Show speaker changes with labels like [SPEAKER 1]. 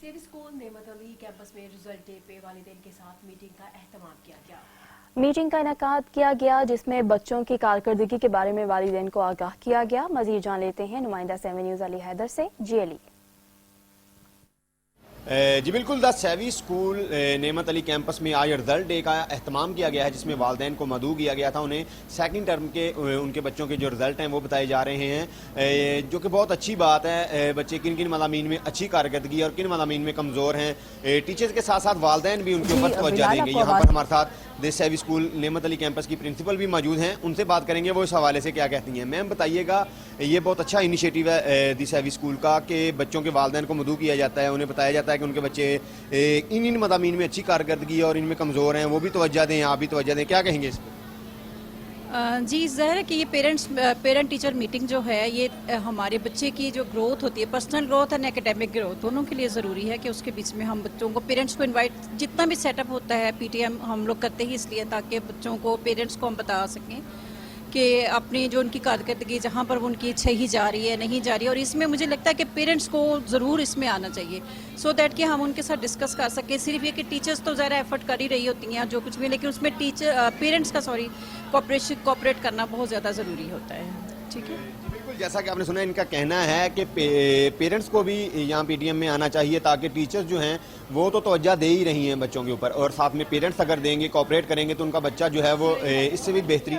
[SPEAKER 1] सेवी स्कूल नेमत अली कैंपस में रिजल्ट डे पे वालिदैन के साथ मीटिंग का एहतमाम किया गया।
[SPEAKER 2] मीटिंग का इनेकाद किया गया जिसमें बच्चों की कारकर्दगी के बारे में वालिदैन को आगाह किया गया। मजीद जान लेते हैं नुमाइंदा 7 न्यूज़ अली हैदर से। जी अली।
[SPEAKER 3] जी बिल्कुल, द सेवी स्कूल नेमत अली कैंपस में आज रिजल्ट डे का एहतमाम किया गया है, जिसमें वालिदैन को मदऊ किया गया था। उन्हें सेकंड टर्म के उनके बच्चों के जो रिजल्ट हैं वो बताए जा रहे हैं, जो कि बहुत अच्छी बात है। बच्चे किन किन मज़ामीन में अच्छी कारकर्दगी और किन मज़ामीन में कमज़ोर हैं, टीचर्स के साथ साथ वालिदैन भी उनके ऊपर तवज्जो देंगे। यहाँ पर हमारे साथ द सेवी स्कूल नेमत अली कैंपस की प्रिंसिपल भी मौजूद हैं, उनसे बात करेंगे वो इस हवाले से क्या कहती हैं। मैम बताइएगा, ये बहुत अच्छा इनिशिएटिव है द सेवी स्कूल का कि बच्चों के वालिदैन को मदऊ किया जाता है, उन्हें बताया जाता है कि उनके बच्चे इन मज़ामीन में अच्छी कारकर्दगी और इनमें कमज़ोर हैं, वो भी तवज्जो दें, आप भी तवज्जो दें, क्या कहेंगे इस पर?
[SPEAKER 4] जी ज़ाहिर है कि ये पेरेंट टीचर मीटिंग जो है ये हमारे बच्चे की जो ग्रोथ होती है, personal growth and academic growth, दोनों के लिए ज़रूरी है कि उसके बीच में हम बच्चों को, पेरेंट्स को इनवाइट, जितना भी सेटअप होता है पीटीएम हम लोग करते ही इसलिए ताकि बच्चों को, पेरेंट्स को हम बता सकें कि अपनी जो उनकी कारकर्दगी जहाँ पर उनकी सही जा रही है नहीं जा रही है। और इसमें मुझे लगता है कि पेरेंट्स को ज़रूर इसमें आना चाहिए सो दैट कि हम उनके साथ डिस्कस कर सकें। सिर्फ ये कि टीचर्स तो ज़्यादा एफर्ट कर ही रही होती हैं जो कुछ भी, लेकिन उसमें पेरेंट्स का कोऑपरेट करना बहुत ज़्यादा ज़रूरी होता है। ठीक है,
[SPEAKER 3] बिल्कुल, जैसा कि आपने सुना, इनका कहना है कि पेरेंट्स को भी यहाँ पीटीएम में आना चाहिए ताकि टीचर्स जो हैं वो तो तवज्जो दे ही रही हैं बच्चों के ऊपर, और साथ में पेरेंट्स अगर देंगे, कोऑपरेट करेंगे तो उनका बच्चा जो है वो इससे भी बेहतरीन